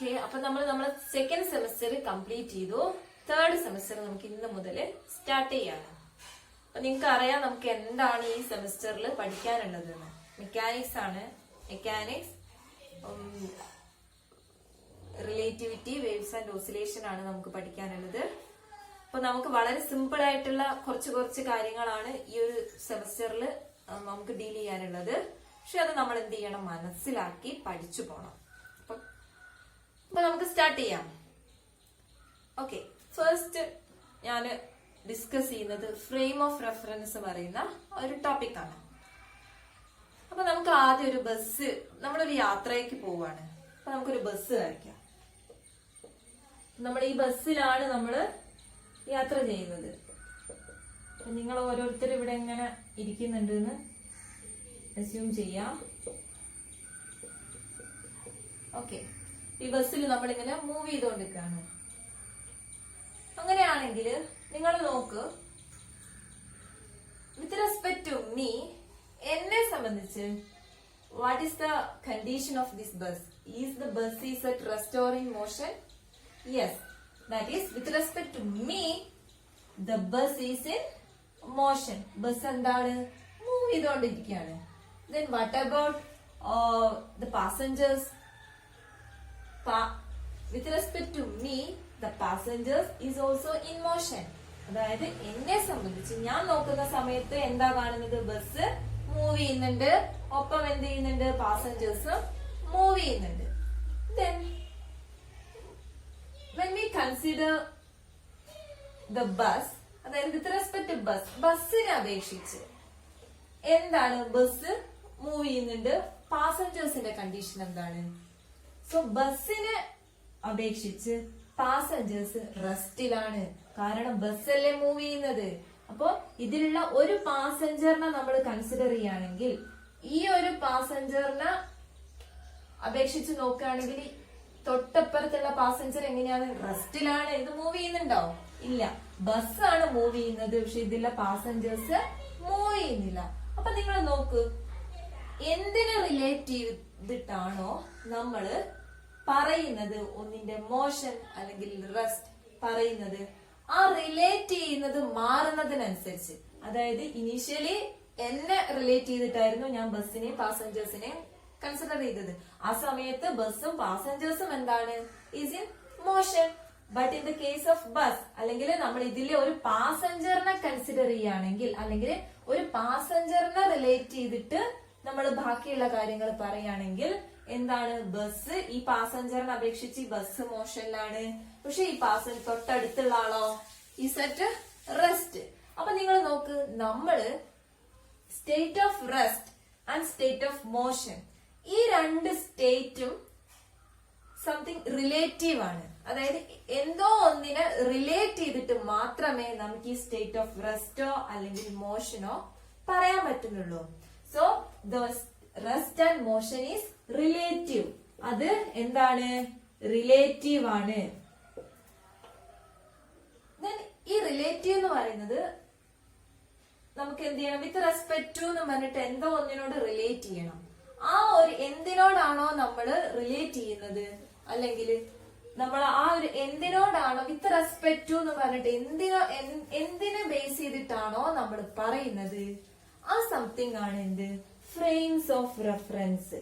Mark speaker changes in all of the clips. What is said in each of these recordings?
Speaker 1: Okay, അപ്പൊ നമ്മളെ second semester complete ചെയ്തു. തേർഡ് സെമസ്റ്റർ നമുക്ക് ഇന്ന് മുതൽ സ്റ്റാർട്ട് ചെയ്യാണ്. അപ്പൊ നിങ്ങൾക്ക് അറിയാം നമുക്ക് എന്താണ് ഈ സെമസ്റ്ററിൽ പഠിക്കാനുള്ളത്. മെക്കാനിക്സ് ആണ്. Mechanics, relativity, waves and oscillation ആണ് നമുക്ക് പഠിക്കാനുള്ളത്. അപ്പൊ നമുക്ക് വളരെ സിമ്പിൾ ആയിട്ടുള്ള കുറച്ച് കാര്യങ്ങളാണ് ഈ ഒരു സെമസ്റ്ററിൽ നമുക്ക് ഡീൽ ചെയ്യാനുള്ളത്. പക്ഷെ അത് നമ്മൾ എന്ത് ചെയ്യണം, മനസ്സിലാക്കി പഠിച്ചു പോണം. അപ്പൊ നമുക്ക് സ്റ്റാർട്ട് ചെയ്യാം. ഓക്കെ, ഫസ്റ്റ് ഞാൻ ഡിസ്കസ് ചെയ്യുന്നത് ഫ്രെയിം ഓഫ് റെഫറൻസ് പറയുന്ന ഒരു ടോപ്പിക് ആണ്. അപ്പൊ നമുക്ക് ആദ്യം ഒരു ബസ്, നമ്മളൊരു യാത്രയ്ക്ക് പോവാണ്. അപ്പൊ നമുക്കൊരു ബസ് വരയ്ക്കാം. നമ്മൾ ഈ ബസ്സിലാണ് നമ്മള് യാത്ര ചെയ്യുന്നത്. നിങ്ങൾ ഓരോരുത്തരും ഇവിടെ എങ്ങനെ ഇരിക്കുന്നുണ്ട് എന്ന് അസ്യൂം ചെയ്യാം. ഓക്കെ, ഈ ബസ്സിൽ നമ്മളിങ്ങനെ മൂവ് ചെയ്തോണ്ടിരിക്കാണ്. അങ്ങനെയാണെങ്കിൽ നിങ്ങൾ നോക്ക്, വിത്ത് റെസ്പെക്ട് ടു മീ, എന്നെ സംബന്ധിച്ച് what is the condition of this bus? Is the bus is at rest or in motion? Yes, that is with respect to me the bus is in motion. Bus എന്താണ്? Move ചെയ്തോണ്ടിരിക്കുകയാണ്. Then what about the passengers? With respect to me, the passengers is also in motion. അതായത് എന്നെ സംബന്ധിച്ച് ഞാൻ നോക്കുന്ന സമയത്ത് എന്താ കാണുന്നത്? ബസ് മൂവ് ചെയ്യുന്നുണ്ട്, ഒപ്പം എന്ത് ചെയ്യുന്നുണ്ട്? പാസഞ്ചേഴ്സും മൂവ് ചെയ്യുന്നുണ്ട്. Then when we consider the bus, അതായത് with respect to bus, ബസ്സിനെ അപേക്ഷിച്ച് എന്താണ്? ബസ് മൂവ് ചെയ്യുന്നുണ്ട്, പാസഞ്ചേഴ്സിന്റെ കണ്ടീഷൻ എന്താണ്? സോ ബസ്സിനെ അപേക്ഷിച്ച് പാസഞ്ചേഴ്സ് റെസ്റ്റിലാണ്. കാരണം ബസ്സല്ലേ മൂവ് ചെയ്യുന്നത്. അപ്പൊ ഇതിലുള്ള ഒരു പാസഞ്ചറിനെ നമ്മൾ കൺസിഡർ ചെയ്യുകയാണെങ്കിൽ, ഈ ഒരു പാസഞ്ചറിനെ അപേക്ഷിച്ച് നോക്കുകയാണെങ്കിൽ തൊട്ടപ്പുറത്തുള്ള പാസഞ്ചർ എങ്ങനെയാണ്? റെസ്റ്റിലാണ്. ഇത് മൂവ് ചെയ്യുന്നുണ്ടോ? ഇല്ല, ബസ്സാണ് മൂവ് ചെയ്യുന്നത്. പക്ഷെ ഇതിലുള്ള പാസഞ്ചേഴ്സ് മൂവ് ചെയ്യുന്നില്ല. അപ്പൊ നിങ്ങൾ നോക്ക്, എന്തിനെ റിലേറ്റ് ചെയ്തിട്ടാണോ നമ്മള് പറയുന്നത് ഒന്നിന്റെ മോഷൻ അല്ലെങ്കിൽ റെസ്റ്റ് പറയുന്നത്, ആ റിലേറ്റ് ചെയ്യുന്നത് മാറുന്നതിനനുസരിച്ച്. അതായത് ഇനീഷ്യലി എന്നെ റിലേറ്റ് ചെയ്തിട്ടായിരുന്നു ഞാൻ ബസ്സിനെയും പാസഞ്ചേഴ്സിനെയും കൺസിഡർ ചെയ്തത്. ആ സമയത്ത് ബസ്സും പാസഞ്ചേഴ്സും എന്താണ്? Is in motion. But in the case of bus, അല്ലെങ്കിൽ നമ്മൾ ഇതിലെ ഒരു പാസഞ്ചറിനെ കൺസിഡർ ചെയ്യുകയാണെങ്കിൽ, അല്ലെങ്കിൽ ഒരു പാസഞ്ചറിനെ റിലേറ്റ് ചെയ്തിട്ട് നമ്മൾ ബാക്കിയുള്ള കാര്യങ്ങൾ പറയുകയാണെങ്കിൽ എന്താണ്? ബസ് ഈ പാസഞ്ചറിനെ അപേക്ഷിച്ച് ബസ് മോഷനിലാണ്. പക്ഷെ ഈ പാസഞ്ചർ തൊട്ടടുത്തുള്ള ആളോ ഈസ് അറ്റ് റെസ്റ്റ്. അപ്പൊ നിങ്ങൾ നോക്ക്, നമ്മള് state of rest and state of motion, ഈ രണ്ട് സ്റ്റേറ്റും സംതിങ് റിലേറ്റീവ് ആണ്. അതായത് എന്തോ ഒന്നിനെ റിലേറ്റ് ചെയ്തിട്ട് മാത്രമേ നമുക്ക് ഈ സ്റ്റേറ്റ് ഓഫ് റെസ്റ്റോ അല്ലെങ്കിൽ മോഷനോ പറയാൻ പറ്റുന്നുള്ളൂ. So the rest and motion is relative. അത് എന്താണ്? റിലേറ്റീവ് ആണ്. ഈ റിലേറ്റീവ് എന്ന് പറയുന്നത് നമുക്ക് എന്ത് ചെയ്യണം? വിത്ത് റെസ്പെക്ട് ടു എന്ന് പറഞ്ഞിട്ട് എന്തോ ഒന്നിനോട് റിലേറ്റ് ചെയ്യണം. ആ ഒരു എന്തിനോടാണോ നമ്മൾ റിലേറ്റ് ചെയ്യുന്നത്, അല്ലെങ്കിൽ നമ്മൾ ആ ഒരു എന്തിനോടാണോ വിത്ത് റെസ്പെക്ട് ടു എന്ന് പറഞ്ഞിട്ട് എന്തിനെ ബേസ് ചെയ്തിട്ടാണോ നമ്മൾ പറയുന്നത്, ആ സംതിങ് ആണ് എന്ത്? Frames of reference.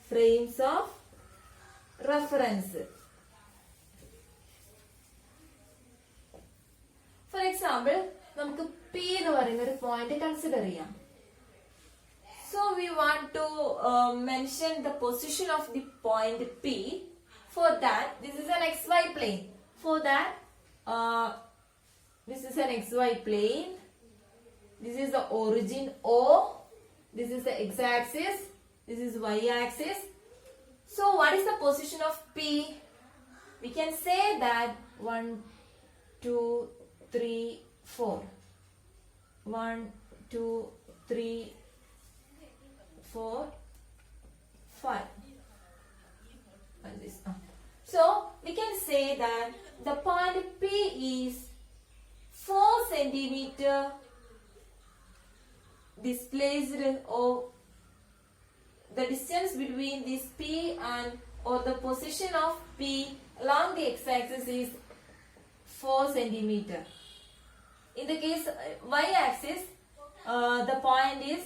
Speaker 1: Frames of reference. For example, നമുക്ക് പി എന്ന് പറയുന്ന ഒരു പോയിന്റ് കൺസിഡർ ചെയ്യാം. So we want to mention the position of the point P. For that, this is an XY plane. For that, this is an XY plane. This is the origin O. This is the x-axis. This is y-axis. So what is the position of P? We can say that 1, 2, 3, 4. 1, 2, 3, 4, 5. And this. So we can say that the point P is 4 centimeter displaced, or the distance between this P and or the position of P along the x-axis is 4 centimeter. In the case y-axis, the point is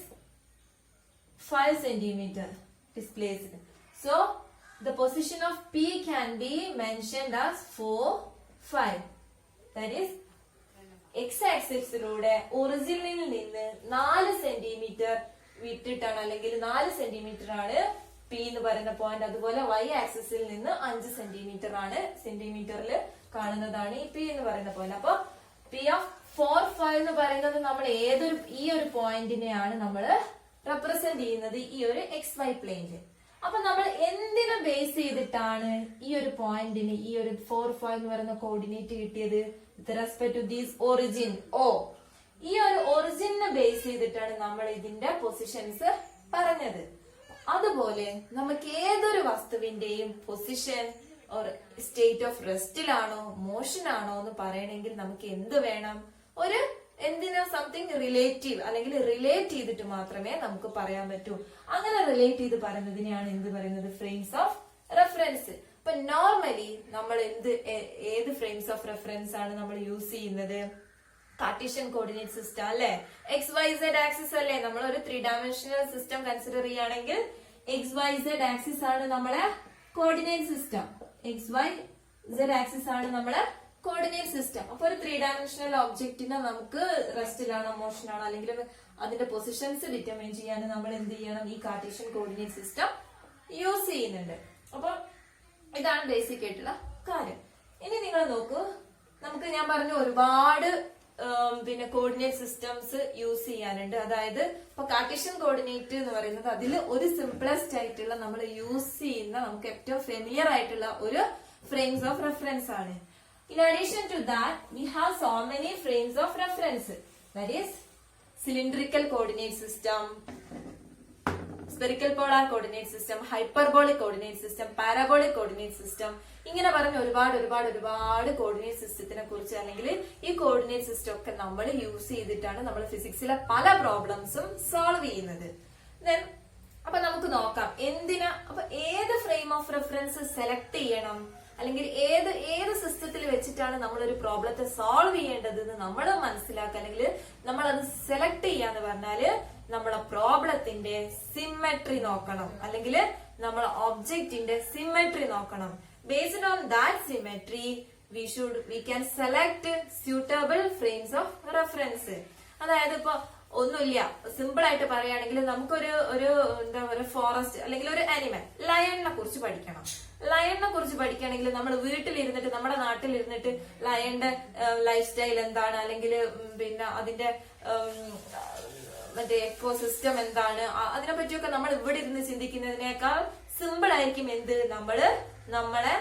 Speaker 1: 5 centimeter displaced. So the position of P can be mentioned as 4, 5. That is, x-axisലൂടെ ഒറിജിനിൽ നിന്ന് 4 centimetre വിട്ടിട്ടാണ് അല്ലെങ്കിൽ 4 centimetre ആണ് P എന്ന് പറയുന്ന point. അതുപോലെ y ആക്സിസിൽ നിന്ന് 5 centimetre ആണ്, സെന്റിമീറ്ററിൽ കാണുന്നതാണ് ഈ പി എന്ന് പറയുന്ന പോയിന്റ്. അപ്പൊ പി ഓഫ് 4, 5 എന്ന് പറയുന്നത് നമ്മൾ ഈ ഒരു പോയിന്റിനെയാണ് നമ്മൾ റെപ്രസെന്റ് ചെയ്യുന്നത് ഈ ഒരു എക്സ് വൈ പ്ലെയിനിൽ. അപ്പൊ നമ്മൾ എന്തിനെ ബേസ് ചെയ്തിട്ടാണ് ഈ ഒരു പോയിന്റിന് ഈ ഒരു 4, 5 എന്ന് പറയുന്ന കോർഡിനേറ്റ് കിട്ടിയത്? With respect to these origin ഓ. ഈ ഒരു ഒറിജിനെ ബേസ് ചെയ്തിട്ടാണ് നമ്മൾ ഇതിന്റെ പൊസിഷൻസ് പറഞ്ഞത്. അതുപോലെ നമുക്ക് ഏതൊരു വസ്തുവിന്റെയും പൊസിഷൻ സ്റ്റേറ്റ് ഓഫ് റെസ്റ്റിലാണോ മോഷൻ ആണോ എന്ന് പറയണമെങ്കിൽ നമുക്ക് എന്ത് വേണം? ഒരു സംതിങ് റിലേറ്റീവ് അല്ലെങ്കിൽ റിലേറ്റ് ചെയ്തിട്ട് മാത്രമേ നമുക്ക് പറയാൻ പറ്റൂ. അങ്ങനെ റിലേറ്റ് ചെയ്ത് പറയുന്നതിനെയാണ് എന്ത് പറയുന്നത്? Frames of reference. ഇപ്പൊ നോർമലി നമ്മൾ ഏത് ഫ്രെയിംസ് ഓഫ് റെഫറൻസ് ആണ് നമ്മൾ യൂസ് ചെയ്യുന്നത്? കാർട്ടീഷ്യൻ കോർഡിനേറ്റ് സിസ്റ്റം അല്ലെ? എക്സ് വൈ സെഡ് ആക്സിസ് അല്ലെ? നമ്മൾ ഒരു 3 ഡയമെൻഷണൽ സിസ്റ്റം കൺസിഡർ ചെയ്യുകയാണെങ്കിൽ എക്സ് വൈ സെഡ് ആക്സിസ് ആണ് നമ്മളെ coordinate system. X Y Z axis ആണ് നമ്മളെ കോർഡിനേറ്റ് സിസ്റ്റം. അപ്പൊ ഒരു 3 ഡയമെൻഷണൽ ഒബ്ജക്റ്റിനെ നമുക്ക് റെസ്റ്റിലാണോ മോഷനാണോ അല്ലെങ്കിൽ അതിന്റെ പൊസിഷൻസ് ഡിറ്റർമൈൻ ചെയ്യാൻ നമ്മൾ എന്ത് ചെയ്യണം? ഈ കാർട്ടീഷ്യൻ കോർഡിനേറ്റ് സിസ്റ്റം യൂസ് ചെയ്യുന്നുണ്ട്. അപ്പൊ ഇതാണ് ബേസിക് ആയിട്ടുള്ള കാര്യം. ഇനി നിങ്ങൾ നോക്കൂ, നമുക്ക് ഞാൻ പറഞ്ഞു ഒരുപാട് കോർഡിനേറ്റ് സിസ്റ്റംസ് യൂസ് ചെയ്യാനുണ്ട്. അതായത് ഇപ്പൊ കാർട്ടീഷ്യൻ കോർഡിനേറ്റ് എന്ന് പറയുന്നത് അതിൽ ഒരു സിംപ്ലസ്റ്റ് ആയിട്ടുള്ള നമ്മൾ യൂസ് ചെയ്യുന്ന നമുക്ക് ഏറ്റവും ഫെമിലിയർ ആയിട്ടുള്ള ഒരു ഫ്രെയിംസ് ഓഫ് റെഫറൻസ് ആണ്. In addition to that, we have so many frames of reference. That is, cylindrical coordinate system, spherical polar coordinate system, hyperbolic coordinate system, parabolic coordinate system. ഇങ്ങനെ പറഞ്ഞ ഒരുപാട് coordinate സിസ്റ്റത്തിനെ കുറിച്ച് അല്ലെങ്കിൽ ഈ coordinate system ഒക്കെ നമ്മൾ use ചെയ്തിട്ടാണ് നമ്മൾ ഫിസിക്സിലെ പല പ്രോബ്ലംസും സോൾവ് ചെയ്യുന്നത്. അപ്പൊ നമുക്ക് നോക്കാം അപ്പൊ ഏത് ഫ്രെയിം ഓഫ് റെഫറൻസ് സെലക്ട് ചെയ്യണം അല്ലെങ്കിൽ ഏത് സിസ്റ്റത്തിൽ വെച്ചിട്ടാണ് നമ്മൾ ഒരു പ്രോബ്ലത്തെ സോൾവ് ചെയ്യേണ്ടതെന്ന് നമ്മൾ മനസ്സിലാക്കുക അല്ലെങ്കിൽ നമ്മൾ അത് സെലക്ട് ചെയ്യാന്ന് പറഞ്ഞാല് നമ്മളെ പ്രോബ്ലത്തിന്റെ സിമെട്രി നോക്കണം അല്ലെങ്കിൽ നമ്മളെ ഒബ്ജക്റ്റിന്റെ സിമെട്രി നോക്കണം. Based on that symmetry we can select suitable frames of reference. അതായത് ഇപ്പൊ ഒന്നുമില്ല, സിമ്പിൾ ആയിട്ട് പറയുകയാണെങ്കിൽ നമുക്കൊരു ഒരു ഫോറസ്റ്റ് അല്ലെങ്കിൽ ഒരു അനിമൽ ലയണിനെ കുറിച്ച് പഠിക്കണം. ലയണിനെ കുറിച്ച് പഠിക്കുകയാണെങ്കിൽ നമ്മൾ വീട്ടിലിരുന്നിട്ട് നമ്മുടെ നാട്ടിലിരുന്നിട്ട് ലയണിന്റെ ലൈഫ് സ്റ്റൈൽ എന്താണ് അല്ലെങ്കിൽ അതിന്റെ മറ്റേ എക്കോസിസ്റ്റം എന്താണ് അതിനെ പറ്റിയൊക്കെ നമ്മൾ ഇവിടെ ഇരുന്ന് ചിന്തിക്കുന്നതിനേക്കാൾ സിമ്പിൾ ആയിരിക്കും നമ്മളെ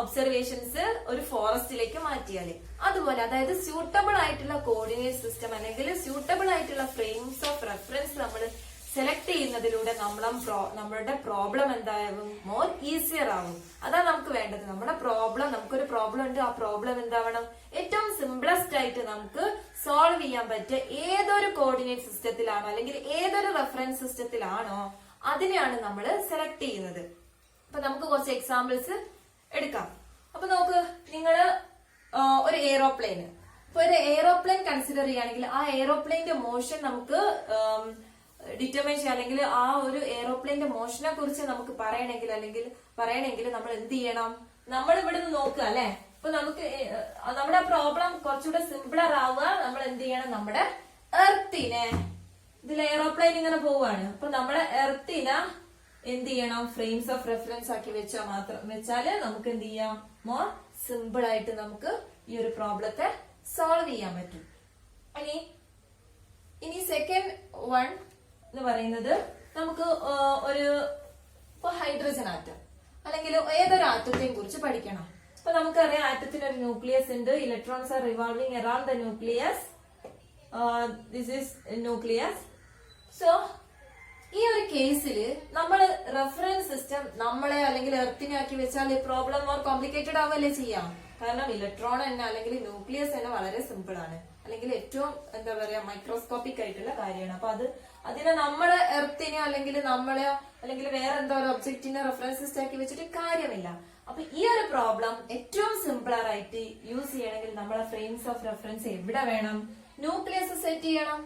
Speaker 1: ഒബ്സർവേഷൻസ് ഒരു ഫോറസ്റ്റിലേക്ക് മാറ്റിയാല്. അതുപോലെ അതായത് സ്യൂട്ടബിൾ ആയിട്ടുള്ള കോർഡിനേറ്റ് സിസ്റ്റം അല്ലെങ്കിൽ സ്യൂട്ടബിൾ ആയിട്ടുള്ള ഫ്രെയിംസ് ഓഫ് റെഫറൻസ് നമ്മൾ സെലക്ട് ചെയ്യുന്നതിലൂടെ നമ്മളുടെ പ്രോബ്ലം എന്തായാലും മോർ ഈസിയർ ആവും. അതാണ് നമുക്ക് വേണ്ടത്. നമുക്കൊരു പ്രോബ്ലം ഉണ്ട്, ആ പ്രോബ്ലം എന്താവണം? ഏറ്റവും സിംപ്ലസ്റ്റ് ആയിട്ട് നമുക്ക് സോൾവ് ചെയ്യാൻ പറ്റിയ ഏതൊരു കോർഡിനേറ്റ് സിസ്റ്റത്തിലാണോ അല്ലെങ്കിൽ ഏതൊരു റെഫറൻസ് സിസ്റ്റത്തിലാണോ അതിനെയാണ് നമ്മൾ സെലക്ട് ചെയ്യുന്നത്. അപ്പൊ നമുക്ക് കുറച്ച് എക്സാമ്പിൾസ് എടുക്കാം. അപ്പൊ നോക്ക്, നിങ്ങള് ഒരു എയ്റോപ്ലെയിൻ കൺസിഡർ ചെയ്യുകയാണെങ്കിൽ ആ എയ്റോപ്ലെയിന്റെ മോഷൻ നമുക്ക് ഡിറ്റർമൈൻ ചെയ്യാം അല്ലെങ്കിൽ ആ ഒരു എയ്റോപ്ലെയിന്റെ മോഷനെ കുറിച്ച് നമുക്ക് പറയണമെങ്കിൽ നമ്മൾ എന്ത് ചെയ്യണം? നമ്മൾ ഇവിടെ നിന്ന് നോക്കുക അല്ലെ. അപ്പൊ നമുക്ക് നമ്മുടെ പ്രോബ്ലം കുറച്ചുകൂടെ സിംപിളർ ആവുക. നമ്മൾ എന്ത് ചെയ്യണം? നമ്മുടെ എർത്തിനെ, ഇതിൽ എയ്റോപ്ലെയിൻ ഇങ്ങനെ പോവുകയാണ്, അപ്പൊ നമ്മുടെ എർത്തിനെ എന്ത് ചെയ്യണം? ഫ്രെയിംസ് ഓഫ് റെഫറൻസ് ആക്കി വെച്ചാല് നമുക്ക് എന്ത് ചെയ്യാം? മോർ സിമ്പിൾ ആയിട്ട് നമുക്ക് ഈ ഒരു പ്രോബ്ലത്തെ സോൾവ് ചെയ്യാൻ പറ്റും. ഇനി സെക്കൻഡ് വൺ എന്ന് പറയുന്നത് നമുക്ക് ഇപ്പൊ ഹൈഡ്രജൻ ആറ്റം അല്ലെങ്കിൽ ഏതൊരു ആറ്റത്തെയും കുറിച്ച് പഠിക്കണം. അപ്പൊ നമുക്കറിയാം ആറ്റത്തിന് ഒരു ന്യൂക്ലിയസ് ഉണ്ട്. Electrons are revolving around the nucleus. This is nucleus. So ഈ ഒരു കേസിൽ നമ്മൾ റെഫറൻസ് സിസ്റ്റം നമ്മളെ അല്ലെങ്കിൽ എർത്തിനെ ആക്കി വെച്ചാൽ പ്രോബ്ലം മോർ കോംപ്ലിക്കേറ്റഡ് ആവുകയല്ലേ ചെയ്യാം. കാരണം ഇലക്ട്രോൺ തന്നെ അല്ലെങ്കിൽ ന്യൂക്ലിയസ് തന്നെ വളരെ സിമ്പിൾ ആണ് അല്ലെങ്കിൽ ഏറ്റവും എന്താ പറയാ മൈക്രോസ്കോപ്പിക് ആയിട്ടുള്ള കാര്യമാണ്. അപ്പൊ അതിനെ നമ്മുടെ എർത്തിനെ അല്ലെങ്കിൽ വേറെ എന്തോ ഒരു ഒബ്ജക്റ്റിനെ റെഫറൻസ് ആക്കി വെച്ചിട്ട് കാര്യമില്ല. അപ്പൊ ഈ ഒരു പ്രോബ്ലം ഏറ്റവും സിംപിളർ ആയിട്ട് യൂസ് ചെയ്യണമെങ്കിൽ നമ്മളെ ഫ്രെയിംസ് ഓഫ് റെഫറൻസ് എവിടെ വേണം? ന്യൂക്ലിയസ് സെറ്റ് ചെയ്യണം.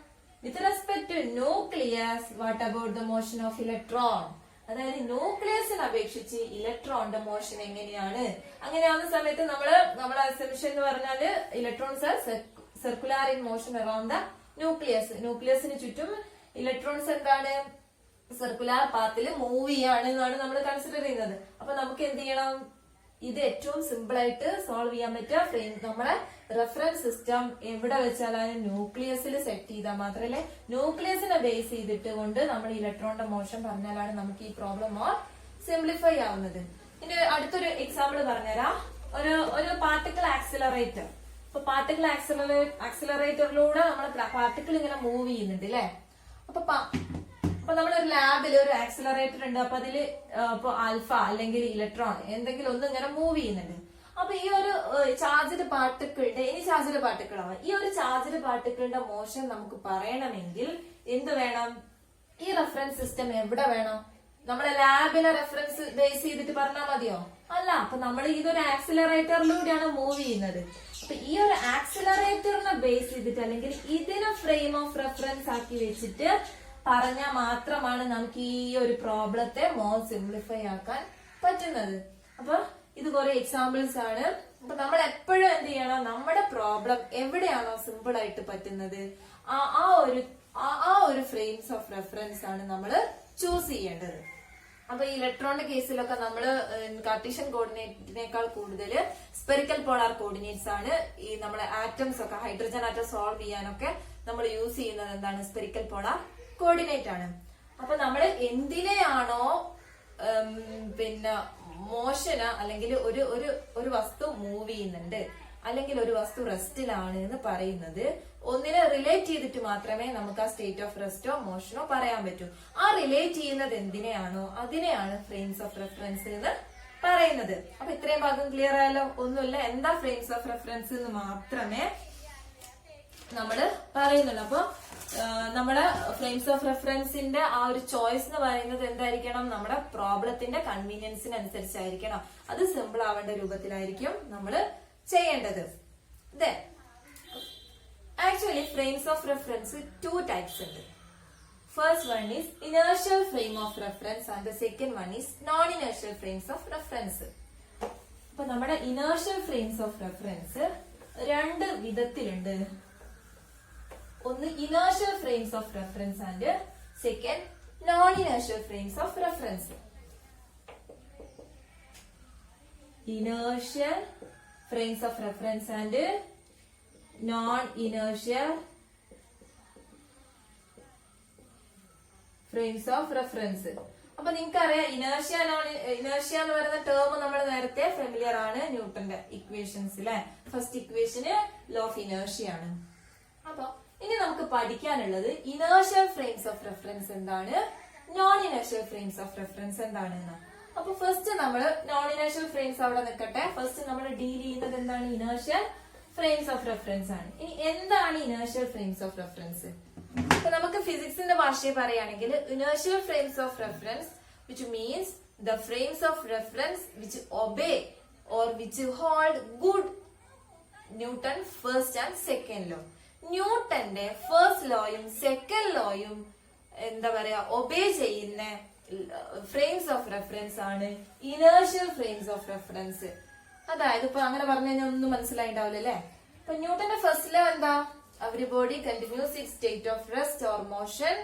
Speaker 1: With respect to nucleus what about the motion of electron? അതായത് ന്യൂക്ലിയസിനെ അപേക്ഷിച്ച് ഇലക്ട്രോണിന്റെ മോഷൻ എങ്ങനെയാണ്? അങ്ങനെയാവുന്ന സമയത്ത് നമ്മളെ അസംഷൻ എന്ന് പറഞ്ഞാല് electrons are circular in motion around the nucleus. ന്യൂക്ലിയസിന് ചുറ്റും ഇലക്ട്രോൺസ് എന്താണ്? സർക്കുലർ പാത്തിൽ മൂവ് ചെയ്യാണ് എന്നാണ് നമ്മൾ കൺസിഡർ ചെയ്യുന്നത്. അപ്പൊ നമുക്ക് എന്ത് ചെയ്യണം? ഇത് ഏറ്റവും സിമ്പിൾ ആയിട്ട് സോൾവ് ചെയ്യാൻ പറ്റുക ഫ്രെയിം നമ്മളെ റെഫറൻസ് സിസ്റ്റം എവിടെ വെച്ചാലും ന്യൂക്ലിയസിൽ സെറ്റ് ചെയ്താൽ മാത്രമല്ലേ ന്യൂക്ലിയസിനെ ബേസ് ചെയ്തിട്ട് കൊണ്ട് നമ്മൾ ഇലക്ട്രോണിന്റെ മോഷൻ പറഞ്ഞാലാണ് നമുക്ക് ഈ പ്രോബ്ലം സിംപ്ലിഫൈ ആവുന്നത്. ഇനി അടുത്തൊരു എക്സാമ്പിൾ പറഞ്ഞുതരാം. ഒരു പാർട്ടിക്കിൾ ആക്സിലറേറ്റർ. ഇപ്പൊ പാർട്ടിക്കിൾ ആക്സിലറേറ്ററിലൂടെ നമ്മൾ പാർട്ടിക്കിൾ ഇങ്ങനെ മൂവ് ചെയ്യുന്നുണ്ട് അല്ലെ. അപ്പൊ നമ്മളൊരു ലാബിൽ ഒരു ആക്സിലറേറ്റർ ഉണ്ട്. അപ്പൊ അതില് ഇപ്പൊ ആൽഫ അല്ലെങ്കിൽ ഇലക്ട്രോൺ എന്തെങ്കിലും ഒന്ന് ഇങ്ങനെ മൂവ് ചെയ്യുന്നുണ്ട്. അപ്പൊ ഈ ഒരു ചാർജ്ഡ് പാർട്ടിക്കിളിന്റെ ആവാം. ഈ ഒരു ചാർജ്ഡ് പാർട്ടിക്കിളിന്റെ മോഷൻ നമുക്ക് പറയണമെങ്കിൽ എന്ത് വേണം? ഈ റെഫറൻസ് സിസ്റ്റം എവിടെ വേണം? നമ്മളെ ലാബിലെ റെഫറൻസ് ബേസ് ചെയ്തിട്ട് പറഞ്ഞാൽ മതിയോ? അല്ല. അപ്പൊ നമ്മൾ ഇതൊരു ആക്സിലറേറ്ററിലൂടെയാണ് മൂവ് ചെയ്യുന്നത്. അപ്പൊ ഈ ഒരു ആക്സിലറേറ്ററിനെ ബേസ് ചെയ്തിട്ട് അല്ലെങ്കിൽ ഇതിനെ ഫ്രെയിം ഓഫ് റെഫറൻസ് ആക്കി വെച്ചിട്ട് പറഞ്ഞാൽ മാത്രമാണ് നമുക്ക് ഈ ഒരു പ്രോബ്ലത്തെ മോർ സിംപ്ലിഫൈ ആക്കാൻ പറ്റുന്നത്. അപ്പൊ ഇത് കുറെ എക്സാമ്പിൾസ് ആണ്. അപ്പൊ നമ്മൾ എപ്പോഴും എന്ത് ചെയ്യണം? നമ്മുടെ പ്രോബ്ലം എവിടെയാണോ സിമ്പിൾ ആയിട്ട് പറ്റുന്നത് ആ ഒരു ഫ്രെയിംസ് ഓഫ് റെഫറൻസ് ആണ് നമ്മൾ ചൂസ് ചെയ്യേണ്ടത്. അപ്പൊ ഈ ഇലക്ട്രോണിന്റെ കേസിലൊക്കെ നമ്മൾ കാർട്ടീഷ്യൻ കോർഡിനേറ്റിനേക്കാൾ കൂടുതൽ സ്പെറിക്കൽ പോളാർ കോർഡിനേറ്റ്സ് ആണ് ഈ നമ്മളെ ആറ്റംസ് ഒക്കെ ഹൈഡ്രജൻ ആറ്റം സോൾവ് ചെയ്യാനൊക്കെ നമ്മൾ യൂസ് ചെയ്യുന്നത് എന്താണ്? സ്പെറിക്കൽ പോളാർ കോർഡിനേറ്റ് ആണ്. അപ്പൊ നമ്മൾ എന്തിനെയാണോ പിന്നെ മോഷന് അല്ലെങ്കിൽ ഒരു വസ്തു മൂവ് ചെയ്യുന്നുണ്ട് അല്ലെങ്കിൽ ഒരു വസ്തു റെസ്റ്റിലാണ് എന്ന് പറയുന്നത് ഒന്നിനെ റിലേറ്റ് ചെയ്തിട്ട് മാത്രമേ നമുക്ക് ആ സ്റ്റേറ്റ് ഓഫ് റെസ്റ്റോ മോഷനോ പറയാൻ പറ്റൂ. ആ റിലേറ്റ് ചെയ്യുന്നത് എന്തിനെയാണോ അതിനെയാണ് ഫ്രെയിംസ് ഓഫ് റെഫറൻസ് എന്ന് പറയുന്നത്. അപ്പൊ ഇത്രയും ഭാഗം ക്ലിയർ ആയാലോ? ഒന്നുമില്ല, എന്താ ഫ്രെയിംസ് ഓഫ് റെഫറൻസ് എന്ന് മാത്രമേ നമ്മള് പറയുന്നുള്ളൂ. അപ്പൊ നമ്മുടെ ഫ്രെയിംസ് ഓഫ് റെഫറൻസിന്റെ ആ ഒരു ചോയ്സ് എന്ന് പറയുന്നത് എന്തായിരിക്കണം? നമ്മുടെ പ്രോബ്ലത്തിന്റെ കൺവീനിയൻസിനനുസരിച്ചായിരിക്കണം. അത് സിമ്പിൾ ആവേണ്ട രൂപത്തിലായിരിക്കും നമ്മൾ ചെയ്യേണ്ടത്. Actually frames of reference 2 types ഉണ്ട്. First one is inertial frame of reference and the second one is non-inertial frames of reference. അപ്പൊ നമ്മുടെ inertial frames of reference 2 വിധത്തിലുണ്ട്. ഒന്ന് inertial frames of reference and second non-inertial frames of reference. Inertial frames of reference and non-inertial frames of reference. അപ്പൊ നിങ്ങൾക്കറിയാം inertia എന്ന് പറയുന്ന term നമ്മൾ നേരത്തെ familiar ആണ് ന്യൂട്ടന്റെ ഇക്വേഷൻസ് അല്ലെ. ഫസ്റ്റ് ഇക്വേഷന് ലോ ഓഫ് ഇനേർഷ്യ ആണ്. അപ്പൊ ഇനി നമുക്ക് പഠിക്കാനുള്ളത് ഇനേർഷ്യൽ ഫ്രെയിംസ് ഓഫ് റെഫറൻസ് എന്താണ്, non inertial frames of reference എന്താണെന്ന്. അപ്പൊ ഫസ്റ്റ് നമ്മൾ നോൺ ഇനേർഷ്യൽ ഫ്രെയിംസ് അവിടെ നിൽക്കട്ടെ. ഫസ്റ്റ് നമ്മൾ ഡീൽ ചെയ്യുന്നത് എന്താണ്? ഇനേർഷ്യൽ ഫ്രെയിംസ് ഓഫ് റെഫറൻസ് ആണ്. ഇനി എന്താണ് ഇനേർഷ്യൽ ഫ്രെയിംസ് ഓഫ് റെഫറൻസ്? അപ്പൊ നമുക്ക് ഫിസിക്സിന്റെ ഭാഷയിൽ പറയുകയാണെങ്കിൽ inertial frames of reference which means the frames of reference which obey or which hold good newton first and second law. ന്യൂട്ടന്റെ ഫസ്റ്റ് ലോയും സെക്കൻഡ് ലോയും എന്താ പറയാ ഒബേ ചെയ്യുന്ന ഫ്രെയിംസ് ഓഫ് റെഫറൻസ് ആണ് inertial frames of reference. അതായത് ഇപ്പൊ അങ്ങനെ പറഞ്ഞു കഴിഞ്ഞാൽ ഒന്നും മനസ്സിലായിണ്ടാവില്ല അല്ലെ. ഇപ്പൊ ന്യൂട്ടന്റെ ഫസ്റ്റ് ലോ എന്താ? Every body continues it state of rest or motion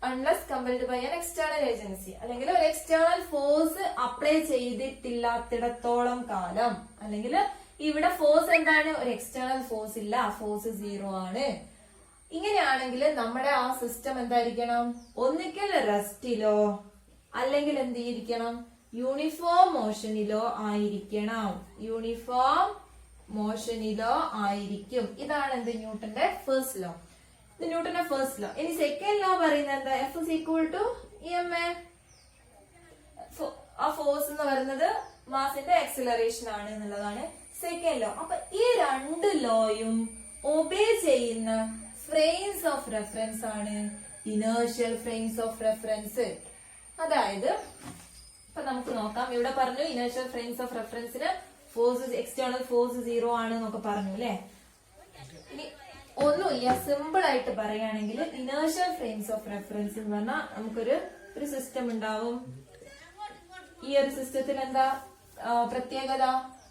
Speaker 1: unless compelled by an external agency. അല്ലെങ്കിൽ ഒരു എക്സ്റ്റേണൽ ഫോഴ്സ് അപ്ലൈ ചെയ്തിട്ടില്ലാത്തിടത്തോളം കാലം. അല്ലെങ്കിൽ ഇവിടെ ഫോഴ്സ് എന്താണ്? ഒരു എക്സ്റ്റേണൽ ഫോഴ്സ് ഇല്ല, ഫോഴ്സ് 0 ആണ്. ഇങ്ങനെയാണെങ്കിൽ നമ്മുടെ ആ സിസ്റ്റം എന്തായിരിക്കണം? ഒന്നിക്കൽ റെസ്റ്റിലോ അല്ലെങ്കിൽ എന്ത് ചെയ്തിരിക്കണം? യൂണിഫോം മോഷനിലോ ആയിരിക്കണം. യൂണിഫോം മോഷനിലോ ആയിരിക്കും. ഇതാണ് എന്ത്? ന്യൂട്ടന്റെ ഫസ്റ്റ് ലോ. ഇത് ന്യൂട്ടന്റെ ഫസ്റ്റ് ലോ. ഇനി സെക്കൻഡ് ലോ പറയുന്നത് എന്താ? F is equal to ma. ആ ഫോഴ്സ് എന്ന് പറയുന്നത് മാസിന്റെ ആക്സിലറേഷൻ ആണ് എന്നുള്ളതാണ് സെക്കൻഡ് ലോ. അപ്പൊ ഈ 2 ലോയും ഒബേ ചെയ്യുന്ന ഫ്രെയിംസ് ഓഫ് റെഫറൻസ് ആണ് ഇനേർഷ്യൽ ഫ്രെയിംസ് ഓഫ് റെഫറൻസ്. അതായത് ഇപ്പൊ നമുക്ക് നോക്കാം, ഇവിടെ പറഞ്ഞു ഇനേർഷ്യൽ ഫ്രെയിംസ് ഓഫ് റെഫറൻസിന് ഫോഴ്സ് എക്സ്റ്റേണൽ ഫോഴ്സ് 0 ആണ് എന്നൊക്കെ പറഞ്ഞു അല്ലെ. ഇനി ഒന്നുമില്ല, സിമ്പിൾ ആയിട്ട് പറയുകയാണെങ്കിൽ ഇനേർഷ്യൽ ഫ്രെയിംസ് ഓഫ് റെഫറൻസ് എന്ന് പറഞ്ഞാൽ നമുക്കൊരു സിസ്റ്റം ഉണ്ടാവും. ഈ ഒരു സിസ്റ്റത്തിൽ എന്താ പ്രത്യേകത?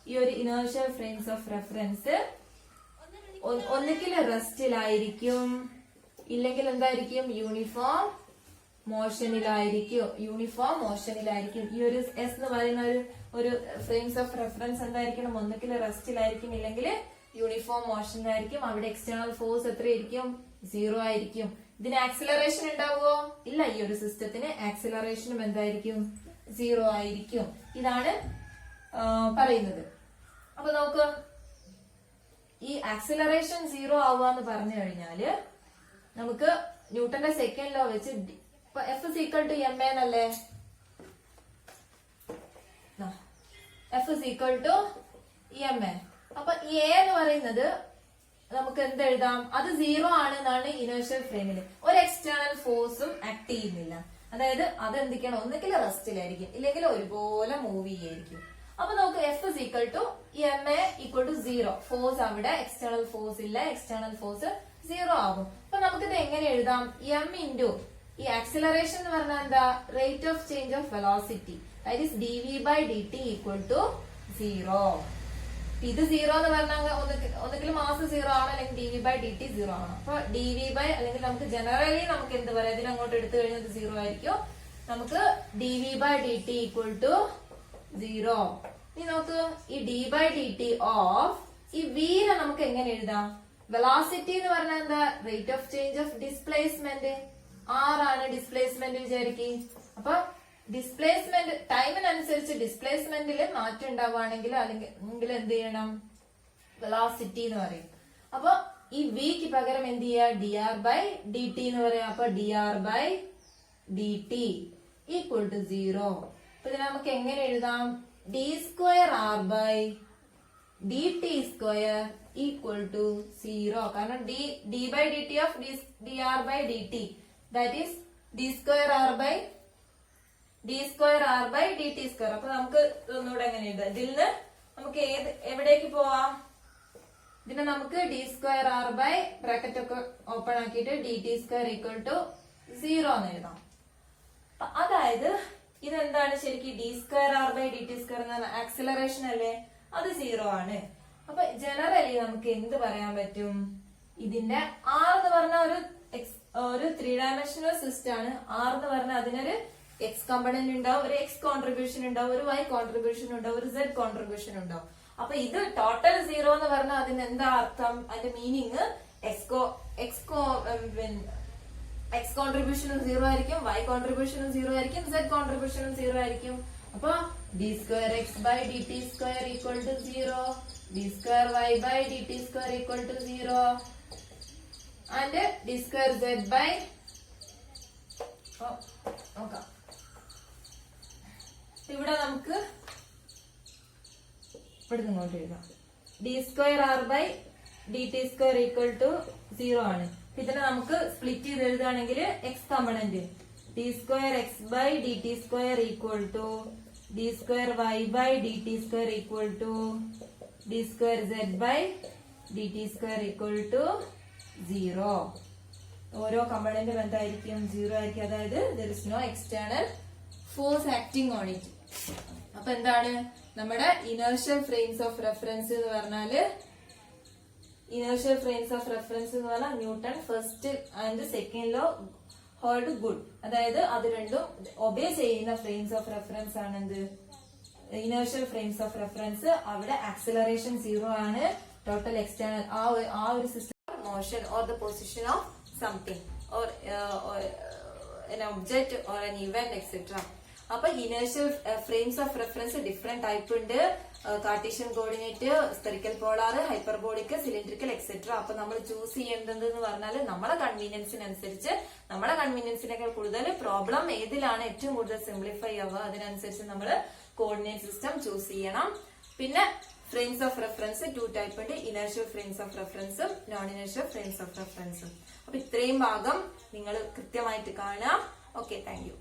Speaker 1: ഈ ഒരു ഇനേർഷ്യൽ ഫ്രെയിംസ് ഓഫ് റെഫറൻസ് ഒന്നുകിൽ റെസ്റ്റിലായിരിക്കും, ഇല്ലെങ്കിൽ എന്തായിരിക്കും? യൂണിഫോം മോഷനിലായിരിക്കും. ഈ ഒരു എസ് എന്ന് പറയുന്ന ഒരു ഫ്രെയിംസ് ഓഫ് റെഫറൻസ് എന്തായിരിക്കണം? ഒന്നുകിൽ റെസ്റ്റിലായിരിക്കും, ഇല്ലെങ്കിൽ യൂണിഫോം മോഷനിലായിരിക്കും. അവിടെ എക്സ്റ്റേണൽ ഫോഴ്സ് എത്രയായിരിക്കും? 0 ആയിരിക്കും. ഇതിന് ആക്സിലറേഷൻ ഉണ്ടാവുമോ? ഇല്ല. ഈ ഒരു സിസ്റ്റത്തിന് ആക്സിലറേഷനും എന്തായിരിക്കും? 0 ആയിരിക്കും. ഇതാണ് പറയുന്നത്. അപ്പൊ നോക്ക്, ഈ ആക്സിലറേഷൻ 0 ആവുക എന്ന് പറഞ്ഞു കഴിഞ്ഞാല് നമുക്ക് ന്യൂട്ടന്റെ സെക്കൻഡ് ലോ വെച്ച് F is equal to M എന്നല്ലേ? F is equal to M A. അപ്പൊ എ എന്ന് പറയുന്നത് നമുക്ക് എന്തെഴുതാം? അത് 0 ആണെന്നാണ് ഇനേർഷ്യൽ ഫ്രെയിമിൽ. ഒരു എക്സ്റ്റേണൽ ഫോഴ്സും ആക്ട് ചെയ്യുന്നില്ല. അതായത് അത് എന്തൊക്കെയാണ്? ഒന്നുകിൽ റെസ്റ്റിലായിരിക്കും, ഇല്ലെങ്കിൽ ഒരുപോലെ മൂവ് ചെയ്യായിരിക്കും. അപ്പൊ നമുക്ക് F is equal to M A equal to 0. Force അവിടെ എക്സ്റ്റേണൽ ഫോഴ്സ് ഇല്ല, എക്സ്റ്റേണൽ ഫോഴ്സ് 0 ആകും. അപ്പൊ നമുക്കിത് എങ്ങനെ എഴുതാം? എം ഇൻറ്റു ഈ ആക്സിലറേഷൻ എന്ന് പറഞ്ഞാൽ എന്താ? Rate of change of velocity, that is dv by dt equal to 0. ഇത് 0 എന്ന് പറഞ്ഞാൽ ഒന്നുകിൽ മാസ് 0 ആണ്, അല്ലെങ്കിൽ dv ബൈ dt 0 ആണ്. അപ്പൊ dv ബൈ, അല്ലെങ്കിൽ നമുക്ക് ജനറലി നമുക്ക് എന്ത് പറയാം? ഇതിന് അങ്ങോട്ട് എടുത്തു കഴിഞ്ഞാൽ 0 ആയിരിക്കും. നമുക്ക് dv by dt equal to 0. ഇനി നോക്ക്, ഈ d ബൈ dt ഓഫ് ഈ v നെ നമുക്ക് എങ്ങനെ എഴുതാം? വെലോസിറ്റി എന്ന് പറഞ്ഞാൽ എന്താ? Rate of change of displacement. r ആണ് ഡിസ്പ്ലേസ്മെന്റ് വിചാരിക്കും. അപ്പൊ ഡിസ്പ്ലേസ്മെന്റ് ടൈമിനനുസരിച്ച് ഡിസ്പ്ലേസ്മെന്റിൽ മാറ്റം ഉണ്ടാവുകയാണെങ്കിൽ അല്ലെങ്കിൽ എന്ത് ചെയ്യണം? വെലോസിറ്റി എന്ന് പറയും. അപ്പൊ ഈ വിക്ക് പകരം എന്ത് ചെയ്യാ? dr ബൈ dt എന്ന് പറയാം. അപ്പൊ dr by dt equal to 0. അപ്പൊ ഇതിനെ നമുക്ക് എങ്ങനെ എഴുതാം? d square r by dt square equal to 0. കാരണം d by dt of dr by dt, that is d square r by dt square. അപ്പൊ നമുക്ക് ഒന്നുകൂടെ എങ്ങനെ എഴുതാം? ഇതിൽ നിന്ന് നമുക്ക് എവിടേക്ക് പോവാം? ഇതിനെ നമുക്ക് d square r by bracket ഒക്കെ ഓപ്പൺ ആക്കിയിട്ട് dt സ്ക്വയർ ഈക്വൽ ടു 0 എന്ന് എഴുതാം. അതായത് ഇതെന്താണ് ശരിക്കും? d square r by dt square എന്ന ആക്സിലറേഷൻ അല്ലേ? അത് 0 ആണ്. അപ്പൊ ജനറലി നമുക്ക് എന്ത് പറയാൻ പറ്റും? ഇതിന്റെ r എന്ന് പറഞ്ഞ ഒരു 3 ഡയമെൻഷണൽ സിസ്റ്റം ആണ്. r എന്ന് പറഞ്ഞാൽ അതിനൊരു x കമ്പണന്റ് ഉണ്ടാവും, ഒരു x കോൺട്രിബ്യൂഷൻ ഉണ്ടാവും, ഒരു y കോൺട്രിബ്യൂഷൻ ഉണ്ടാവും, ഒരു z കോൺട്രിബ്യൂഷൻ ഉണ്ടാവും. അപ്പൊ ഇത് ടോട്ടൽ 0 എന്ന് പറഞ്ഞാൽ അതിന് എന്താ അർത്ഥം? അതിന്റെ മീനിങ് x കോൺട്രിബ്യൂഷനും 0 ആയിരിക്കും, y കോൺട്രിബ്യൂഷനും 0 ആയിരിക്കും, z കോൺട്രിബ്യൂഷനും 0 ആയിരിക്കും. അപ്പൊ d square x by dt square equal to 0, d square y by dt square equal to 0 and d square z by നോക്കാം. ഇവിടെ നമുക്ക് ഇവിടെ ഇങ്ങോട്ട് എഴുതാം. d square r by dt square equal to 0 ആണ്. ഇതിനെ നമുക്ക് സ്പ്ലിറ്റ് ചെയ്ത് എഴുതുകയാണെങ്കിൽ X component d square x by dt square equal to d square y by dt square equal to d square z by dt square equal to 0. ഓരോ കമ്പണന്റും എന്തായിരിക്കും? 0 ആയിരിക്കും. അതായത് there is no external force acting on it. അപ്പൊ എന്താണ് നമ്മുടെ inertial frames of reference എന്ന് പറഞ്ഞാല്? Inertial frames of reference എന്ന് പറഞ്ഞാൽ newton first and second law hold good. അതായത് അത് രണ്ടും ഒബേ ചെയ്യുന്ന ഫ്രെയിംസ് ഓഫ് റെഫറൻസ് ആണ് എന്ത്? Inertial frames of reference. അവിടെ ആക്സിലറേഷൻ 0 ആണ്. ടോട്ടൽ എക്സ്റ്റേണൽ ആ ഒരു system motion or the position of something or an object or an event etc. അപ്പൊ inertial frames of reference different type ഉണ്ട്. Cartesian coordinate, spherical polar, hyperbolic, cylindrical etcetera. അപ്പൊ നമ്മൾ choose ചെയ്യേണ്ടത് എന്ന് പറഞ്ഞാൽ നമ്മളെ കൺവീനിയൻസിനനുസരിച്ച്, നമ്മളെ കൺവീനിയൻസിനേക്കാൾ കൂടുതൽ പ്രോബ്ലം ഏതിലാണ് ഏറ്റവും കൂടുതൽ സിംപ്ലിഫൈ ആവുക അതിനനുസരിച്ച് നമ്മൾ കോർഡിനേറ്റ് സിസ്റ്റം ചൂസ് ചെയ്യണം. പിന്നെ ഫ്രെയിംസ് ഓഫ് റെഫറൻസ് 2 ടൈപ്പ് ഉണ്ട്. ഇനേർഷ്യൽ ഫ്രെയിംസ് ഓഫ് റെഫറൻസും നോൺ ഇനേർഷ്യൽ ഫ്രെയിംസ് ഓഫ് റെഫറൻസും. അപ്പൊ ഇത്രയും ഭാഗം നിങ്ങൾ കൃത്യമായിട്ട് കാണാം. Okay, thank U.